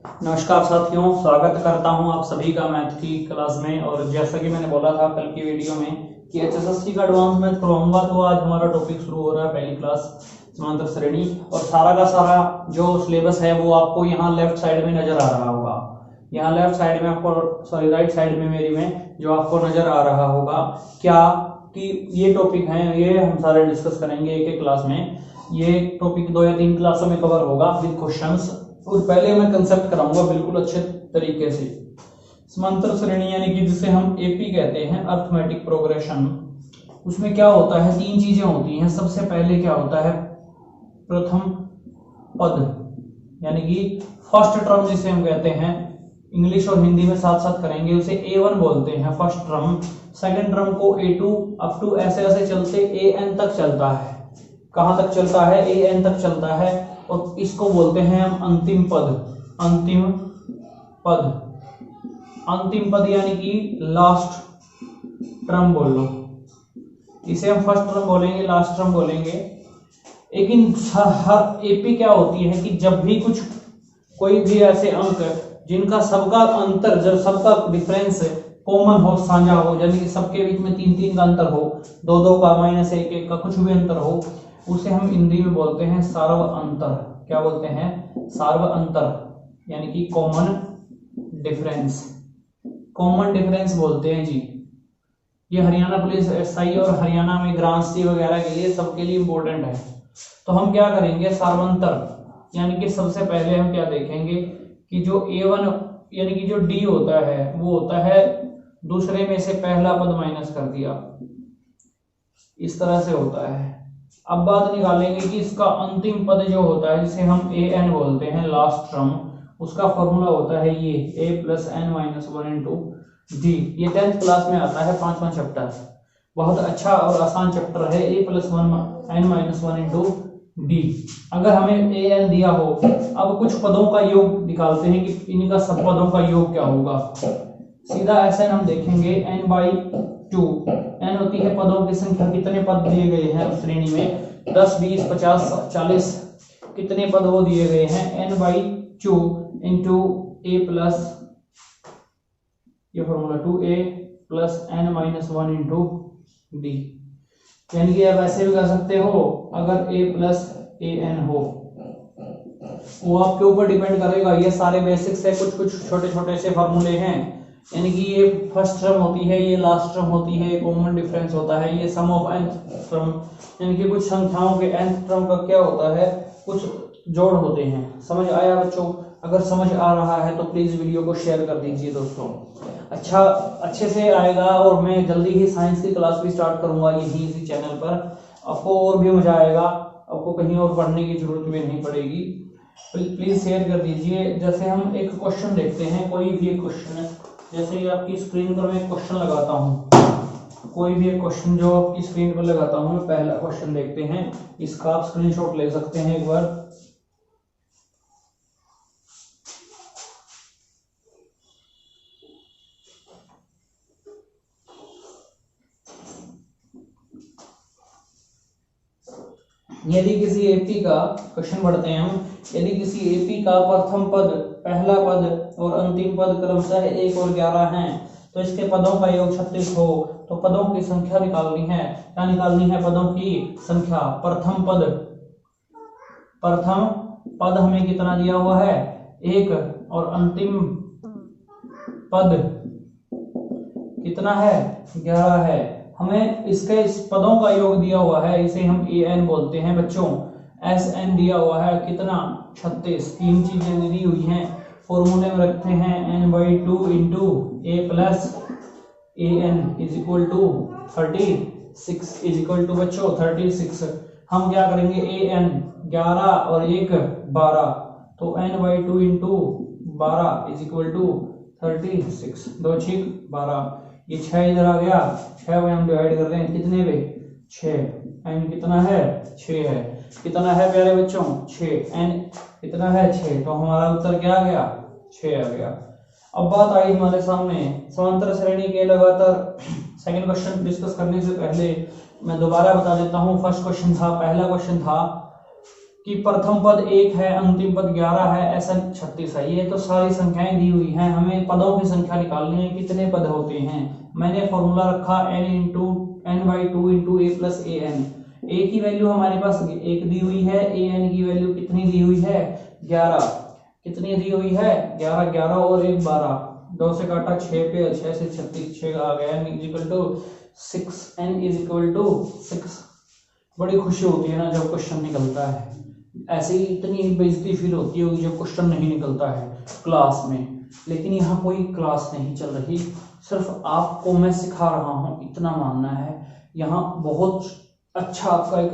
नमस्कार साथियों, स्वागत करता हूं आप सभी का मैथ की क्लास में। और जैसा कि मैंने बोला था कल की वीडियो में कि एचएसएससी का एडवांस मैथ करवाऊंगा, तो आज हमारा टॉपिक शुरू हो रहा है पहली क्लास समांतर श्रेणी। और सारा का सारा जो सिलेबस है वो आपको यहाँ लेफ्ट साइड में नजर आ रहा होगा। यहाँ लेफ्ट साइड में आपको राइट साइड में मेरी में जो आपको नजर आ रहा होगा क्या कि ये टॉपिक हैं, ये हम सारे डिस्कस करेंगे एक एक क्लास में। ये टॉपिक 2 या 3 क्लासों में कवर होगा विद क्वेश्चंस। और पहले मैं कंसेप्ट कराऊंगा बिल्कुल अच्छे तरीके से। समांतर श्रेणी यानी कि जिसे हम एपी कहते हैं, अर्थमेटिक प्रोग्रेशन, उसमें क्या होता है, 3 चीजें होती हैं। सबसे पहले क्या होता है, प्रथम पद यानी कि फर्स्ट टर्म जिसे हम कहते हैं, इंग्लिश और हिंदी में साथ साथ करेंगे, उसे A1 बोलते हैं फर्स्ट टर्म। सेकंड टर्म को A2 अप टू ऐसे ऐसे चलते AN तक चलता है। कहां तक चलता है? AN तक चलता है। और इसको बोलते हैं हम अंतिम पद। अंतिम पद, अंतिम पद यानी कि लास्ट टर्म बोल लो। इसे हम फर्स्ट टर्म बोलेंगे, लास्ट टर्म बोलेंगे। लेकिन हर एपी क्या होती है कि जब भी कुछ कोई भी ऐसे अंक जिनका सबका अंतर, जब सबका डिफरेंस कॉमन हो, साझा हो, यानी कि सबके बीच में 3-3 का अंतर हो, 2-2 का, -1-1 का, कुछ भी अंतर हो, उसे हम हिंदी में बोलते हैं सार्व अंतर। क्या बोलते हैं? सार्व अंतर यानी कि कॉमन डिफरेंस। कॉमन डिफरेंस बोलते हैं जी। ये हरियाणा पुलिस एसआई और हरियाणा में ग्रांसी वगैरह के लिए, सबके लिए इंपॉर्टेंट है। तो हम क्या करेंगे, सार्वंतर यानी कि सबसे पहले हम क्या देखेंगे कि जो A1 यानी कि जो D होता है वो होता है दूसरे में से पहला पद माइनस कर दिया, इस तरह से होता है। अब बात निकालेंगे कि इसका अंतिम पद जो होता है, जिसे हम AN बोलते हैं, लास्ट टर्म, उसका फॉर्मूला होता है ये A + n-1 × D। ये 10th क्लास में आता है, 5वां चैप्टर। बहुत अच्छा और आसान चैप्टर है, A + n-1 × D। अगर हमें AN दिया हो, अब कुछ पदों का योग निकालते हैं कि इनका सब पदों का योग क्या होगा। सीधा ऐसे हम देखेंगे n/2। n होती है पदों की संख्या, कितने पद दिए गए हैं उस श्रेणी में, 10, 20, 50, 40, कितने पद वो दिए गए हैं, n/2 × A प्लस, ये फॉर्मूला 2A + n-1 × D। यानी कि आप ऐसे भी कर सकते हो, अगर A + AN हो, वो आपके ऊपर डिपेंड करेगा। ये सारे बेसिक्स है, कुछ कुछ छोटे छोटे से फॉर्मूले हैं। यानी कि ये फर्स्ट टर्म होती है, ये लास्ट टर्म होती है, कॉमन डिफरेंस होता है, ये सम ऑफ nth टर्म, यानी कि कुछ संख्याओं के nth टर्म का क्या होता है, कुछ जोड़ होते हैं। समझ आया बच्चों? अगर समझ आ रहा है तो प्लीज वीडियो को शेयर कर दीजिए दोस्तों। अच्छा, अच्छे से आएगा। और मैं जल्दी ही साइंस की क्लास भी स्टार्ट करूंगा यही इसी चैनल पर। आपको और भी मजा आएगा, आपको कहीं और पढ़ने की जरूरत भी नहीं पड़ेगी। प्लीज शेयर कर दीजिए। जैसे हम एक क्वेश्चन देखते हैं, कोई भी एक क्वेश्चन है, जैसे ये आपकी स्क्रीन पर मैं क्वेश्चन लगाता हूँ, कोई भी एक क्वेश्चन जो आपकी स्क्रीन पर लगाता हूँ, मैं पहला क्वेश्चन देखते हैं। इसका आप स्क्रीनशॉट ले सकते हैं एक बार। यदि किसी एपी का क्वेश्चन पढ़ते हैं हम, यदि किसी एपी का प्रथम पद, पहला पद और अंतिम पद क्रमशः 1 और 11 हैं, तो इसके पदों का योग 36 हो, तो पदों की संख्या निकालनी है। क्या निकालनी है? पदों की संख्या। प्रथम पद, प्रथम पद हमें कितना दिया हुआ है, 1, और अंतिम पद कितना है, 11 है। हमें इसके इस पदों का योग दिया हुआ है, इसे हम AN बोलते हैं बच्चों। SN दिया हुआ है कितना, 36। 3 चीजें दी हुई हैं, फॉर्मूले में रखते हैं n/2 × A + AN = 36 बच्चों 36। हम क्या करेंगे, AN 11 और 1 12, तो n/2 × 12 = 36। 2 × 6 = 12। ये 6 इधर आ गया, 6 में हम डिवाइड कर रहे हैं कितने पे, 6। n कितना है, 6 है। कितना है प्यारे बच्चों, 6। n कितना है, 6। तो हमारा उत्तर क्या आ गया, 6 आ गया। अब बात आई हमारे सामने समांतर श्रेणी के लगातार। सेकंड क्वेश्चन डिस्कस करने से पहले मैं दोबारा बता देता हूं। फर्स्ट क्वेश्चन था, पहला क्वेश्चन था कि प्रथम पद 1 है, अंतिम पद 11 है, ऐसा 36 है। ये तो सारी संख्याएं दी हुई हैं, हमें पदों की संख्या निकालनी है, कितने पद होते हैं। मैंने फॉर्मूला रखा n/2 into a plus a n. A की वैल्यू हमारे पास 1 दी हुई है, ए एन की वैल्यू कितनी दी हुई है 11। कितनी दी हुई है 11, 11 और 1 12, 2 से काटा 6 पे, 6 से 36, 6 आ गया n equal to 6, n is equal to 6। बड़ी खुशी होती है ना जब क्वेश्चन निकलता है, ऐसे ही इतनी बेइज्जती फील होती है जब क्वेश्चन नहीं निकलता है क्लास में। लेकिन यहाँ कोई क्लास नहीं चल रही, सिर्फ आपको मैं सिखा रहा हूँ, इतना मानना है। यहाँ बहुत अच्छा आपका एक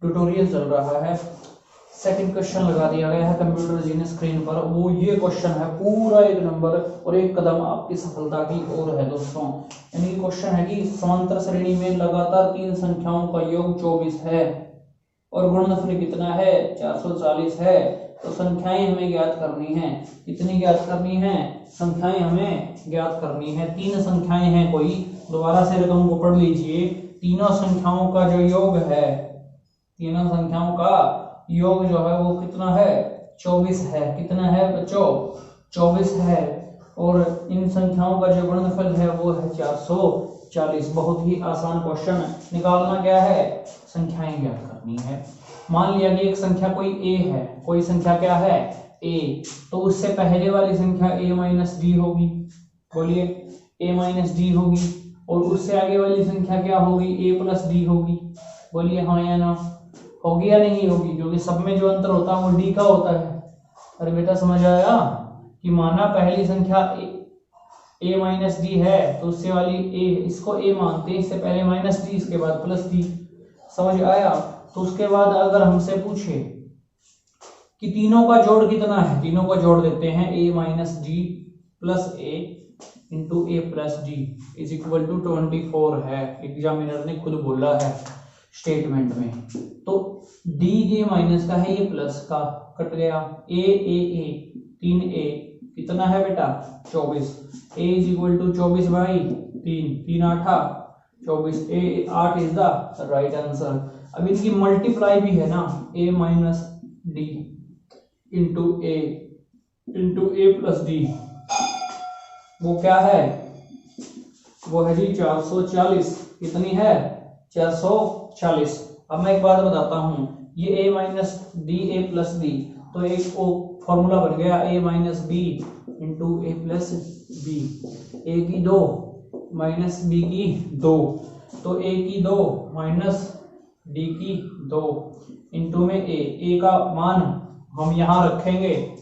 ट्यूटोरियल चल रहा है। सेकंड क्वेश्चन लगा दिया गया है कंप्यूटर जीनियस स्क्रीन पर, वो ये क्वेश्चन है पूरा 1 नंबर और 1 कदम आपकी सफलता की ओर है दोस्तों। यानी क्वेश्चन है कि समांतर श्रेणी में लगातार 3 संख्याओं का योग 24 है और गुणनफल कितना है 440 है। तो संख्याएं हमें ज्ञात करनी है। कितनी ज्ञात करनी है संख्याएं हमें ज्ञात करनी है। 3 संख्याएं हैं कोई, दोबारा से रकम को पढ़ लीजिए। तीनों संख्याओं का जो योग है, तीनों संख्याओं का योग जो है वो कितना है 24 है। कितना है बच्चों 24 है। और इन संख्याओं का जो गुणनफल है वो है 440। बहुत ही आसान क्वेश्चन। निकालना क्या है संख्याएं ज्ञात करनी है। मान लिया कि एक संख्या कोई a है, कोई संख्या क्या है a, तो उससे पहले वाली संख्या a माइनस डी होगी। बोलिए a माइनस डी होगी। और उससे आगे वाली संख्या क्या होगी a प्लस डी होगी। बोलिए हाँ या ना, होगी या नहीं होगी, क्योंकि सब में जो अंतर होता है वो डी का होता है। अरे बेटा समझ आया कि माना पहली संख्या a माइनस डी है तो उससे वाली a, इसको a मानते हैं, इससे पहले माइनस डी इसके बाद प्लस डी। समझ आया। तो उसके बाद अगर हमसे पूछे कि तीनों का जोड़ कितना है, तीनों का जोड़ देते हैं a minus D plus a into A plus D is equal to 24 है। एग्जामिनर ने खुद बोला है स्टेटमेंट में। तो डी जे माइनस का है, ये प्लस का कट गया। ए 3a कितना है बेटा 24। a is equal to 24 by 3, 3 8 24, A 8 is the right answer. अब इनकी मल्टीप्लाई भी है ना, a minus D into A plus D, वो क्या है वो है जी 440। कितनी है 440। अब मैं एक बात बताता हूं, ये a minus d a plus d, तो एक फॉर्मूला बन गया a minus b into A plus b. A की 2 माइनस बी की 2, तो a की 2 माइनस डी की 2 इंटू में a का मान हम यहां रखेंगे।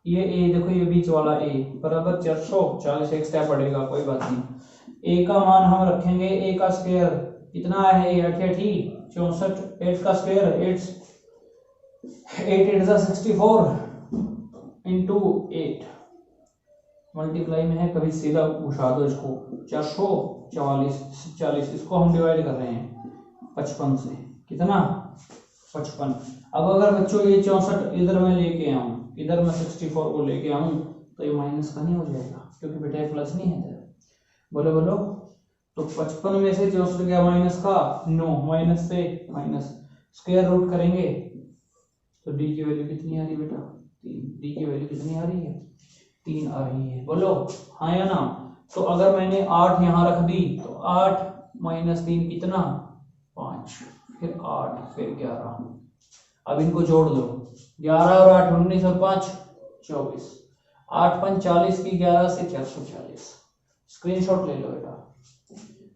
ये a देखो, ये बीच वाला a बराबर 440, एक स्टेप बढ़ेगा कोई बात नहीं। a का मान हम रखेंगे, a का स्क्वायर कितना है 8 64, 8 का स्क्वायर 8 8 64 इंटू 8 मल्टीप्लाई में है, कभी सीधा घुसा दो इसको। 440, इसको हम डिवाइड कर रहे हैं 55 से। कितना 55। अब अगर बच्चों ये 64 इधर मैं लेके आऊं, इधर मैं 64 को लेके आऊं, तो ये माइनस का नहीं हो जाएगा, क्योंकि बेटा ये प्लस नहीं है इधर। बोलो बोलो। तो 55 में से 64 गया माइनस का 9, माइनस से माइनस, स्क्वायर रूट करेंगे तो डी की वैल्यू कितनी आ रही है बेटा 3। डी की वैल्यू कितनी आ रही है 3 आ रही है। बोलो हाँ या ना। तो अगर मैंने 8 यहाँ रख दी तो 8 माइनस 3 कितना 5, फिर 8 फिर 11। अब इनको जोड़ दो, 11 और 8 19 और 5 24, 8 5 40 की 11 से 440। स्क्रीनशॉट ले लो बेटा,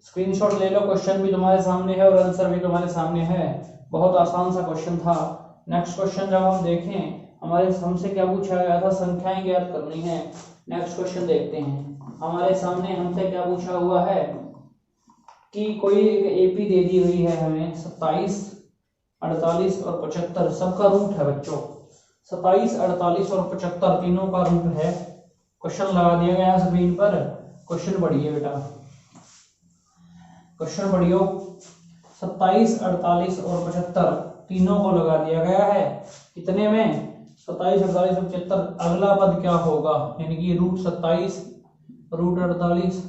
स्क्रीनशॉट ले लो। क्वेश्चन भी तुम्हारे सामने है और आंसर भी तुम्हारे सामने है। बहुत आसान सा क्वेश्चन था। नेक्स्ट क्वेश्चन जब हम देखें, हमारे हमसे क्या पूछा गया था, संख्याएं ज्ञात करनी है। नेक्स्ट क्वेश्चन देखते हैं। हमारे सामने हमसे क्या पूछा हुआ है कि कोई एक एपी दे दी हुई है हमें 27 48 और 75, सबका रूट है बच्चों। 27 48 और 75 तीनों का रूट है। क्वेश्चन लगा दिया गया है स्क्रीन पर। क्वेश्चन पढ़िए बेटा, क्वेश्चन पढ़ियो। 27 48 और 75 तीनों को लगा दिया गया है। कितने में 27 48 और 75। अगला पद क्या होगा, यानी कि रूट 27 रूट 48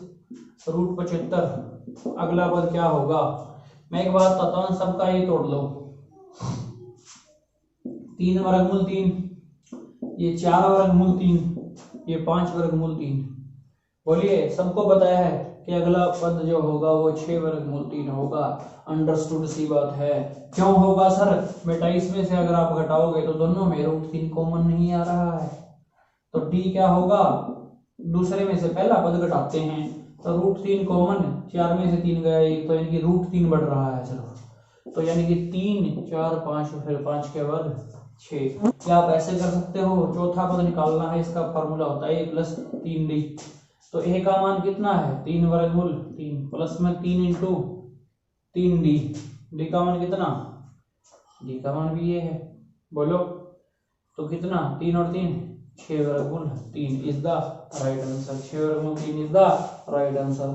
रूट 75, अगला पद क्या होगा। मैं एक बात बताता हूँ, सबका ये तोड़ लो, 3 वर्गमूल 3, ये 4 वर्गमूल 3, ये 5 वर्गमूल 3। बोलिए सबको पता है कि अगला पद जो होगा वो 6 वर्गमूल 3 होगा। अंडरस्टूड सी बात है। क्यों होगा सर? बेटा इसमें से अगर आप घटाओगे तो दोनों में √3 कॉमन नहीं आ रहा है, तो डी क्या होगा? दूसरे में से पहला पद घटाते हैं तो √3 कॉमन, 4 में से 3 गया एक, तो यानी कि √3 बढ़ रहा है सिर्फ, तो यानी कि 3 4 5 फिर 5 के बाद 6। क्या आप ऐसे कर सकते हो? चौथा पद निकालना है, इसका फार्मूला होता है a + 3d। तो a का मान कितना है? 3 वर्गमूल 3 प्लस में 3 × 3d। d का मान कितना? d का मान भी ये है। बोलो तो कितना? 3 और 3 6 वर्गमूल 3 इज द राइट आंसर। 6 वर्गमूल 3 is the right answer.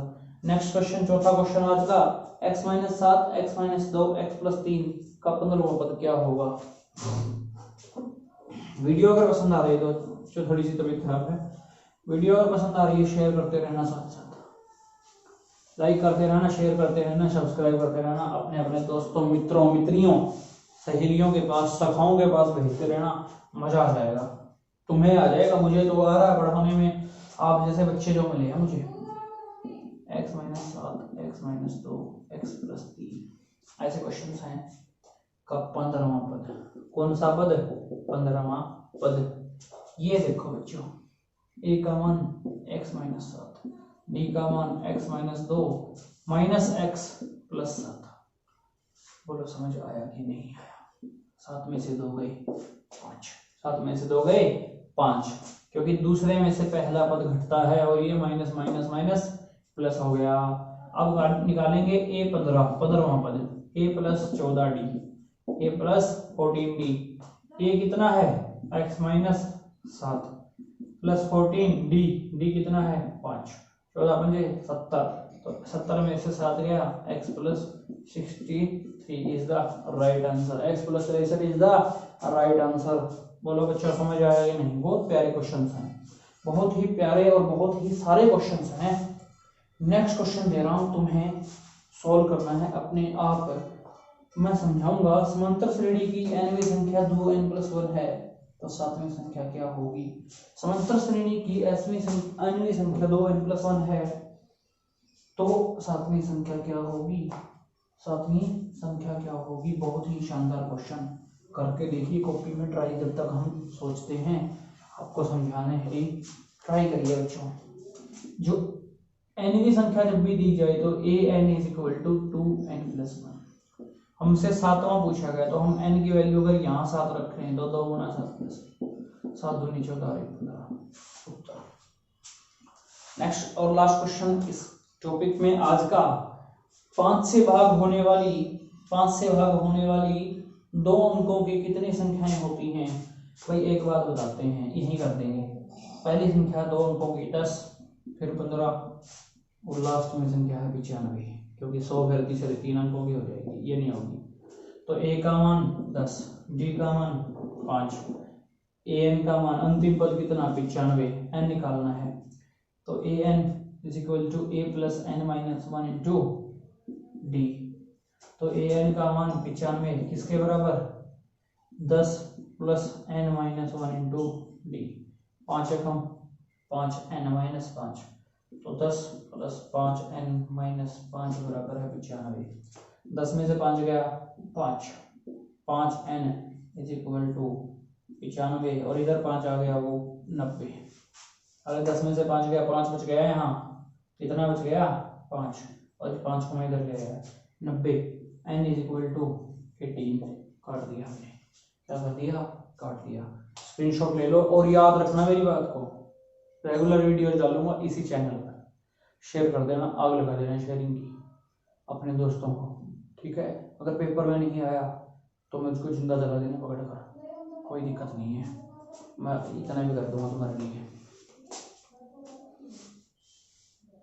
Next question, चौथा क्वेश्चन आज का, x - 7 x - 2 x + 3 का 15वां पद क्या होगा? वीडियो अगर पसंद आ रही है तो जो थोड़ी सी तबीयत खराब है, वीडियो अगर पसंद आ रही है शेयर करते रहना, साथ साथ लाइक करते रहना, शेयर करते रहना, सब्सक्राइब करते रहना, अपने अपने दोस्तों मित्रों मित्रियों सहेलियों के पास, सखाओं के पास भेजते रहना, मजा आ जाएगा। तुम्हें आ जाएगा, मुझे तो आ रहा है पढ़ाने में, आप जैसे बच्चे जो मिले हैं मुझे। x - 7 x - 2 x + 3 ऐसे क्वेश्चन हैं। कब? 15वां पद। कौन सा पद? 15वां पद। ये देखो बच्चों, a का मान x - 7, d का मान x - 2 -x + 7। बोलो समझ आया कि नहीं आया? 7 में से 2 गए 5, 7 में से 2 गए 5, क्योंकि दूसरे में से पहला पद घटता है और ये माइनस माइनस माइनस प्लस हो गया। अब निकालेंगे a15वां पद, a + 14d, a + 14d। a कितना है? x - 7 + 14d, d कितना है? 5, 14 पंजे 70, तो 70 में से 7 गया, x + 63 is the right answer. x + 63 is the right answer. बोलो बच्चों समझ आया कि नहीं? बहुत प्यारे क्वेश्चंस हैं, बहुत ही प्यारे और बहुत ही सारे क्वेश्चंस हैं। नेक्स्ट क्वेश्चन दे रहा हूं तुम्हें, सॉल्व करना है अपने आप। मैं समझाऊंगा। समांतर श्रेणी की nवीं संख्या 2n + 1 है, तो 7वीं संख्या क्या होगी? समांतर श्रेणी की nवीं संख्या 2n + 1 है, तो 7वीं संख्या क्या होगी? 7वीं संख्या क्या होगी? बहुत ही शानदार क्वेश्चन, करके देखिए कॉपी में ट्राई। जब तक हम सोचते हैं आपको समझाने की, ट्राई करिए बच्चों। जो nवीं संख्या जब भी दी जाए तो an = 2n + 1। हमसे 7वां पूछा गया, तो हम n की वैल्यू अगर यहाँ 7 रख रहे हैं तो 2 × 7 + 7 दूनी 14 15। नेक्स्ट और लास्ट क्वेश्चन इस टॉपिक में आज का, 5 से भाग होने वाली 2 अंकों की कितनी संख्याएं होती हैं? भाई एक बात बताते हैं, यही कर देंगे। पहली संख्या 2 अंकों की 10, फिर 15 और लास्ट में संख्या है 95, क्योंकि 100 फिर तीसरे 3 अंकों की हो जाएगी, ये नहीं होगी। तो a का मान 10, d का मान 5, an का मान अंतिम पद कितना? 95, n निकालना है। तो an = a + n - 1 × d। तो an का मान 95 किसके बराबर? 10 + n - 1 × d। 5 एकम 5 n - 5, तो 10 + 5n - 5 बराबर है 95। 10 में से 5 गया 5, 5n = 95, और इधर 5 आ गया वो 90। अगर 10 में से 5 गया, 5 बच गया यहाँ, कितना बच गया? 5, और 5 को मैं इधर ले आया 90। n = 18, काट दिया हमने। क्या कर दिया? काट दिया। स्क्रीनशॉट ले लो और याद रखना मेरी बात को, रेगुलर वीडियो डालूंगा इसी चैनल पर, शेयर कर देना, आग लगा देना शेयरिंग की अपने दोस्तों को, ठीक है? अगर पेपर में नहीं आया तो मुझको जिंदा जला देना पकड़ कर, कोई दिक्कत नहीं है, मैं इतना भी कर दूंगा तुम्हारे लिए।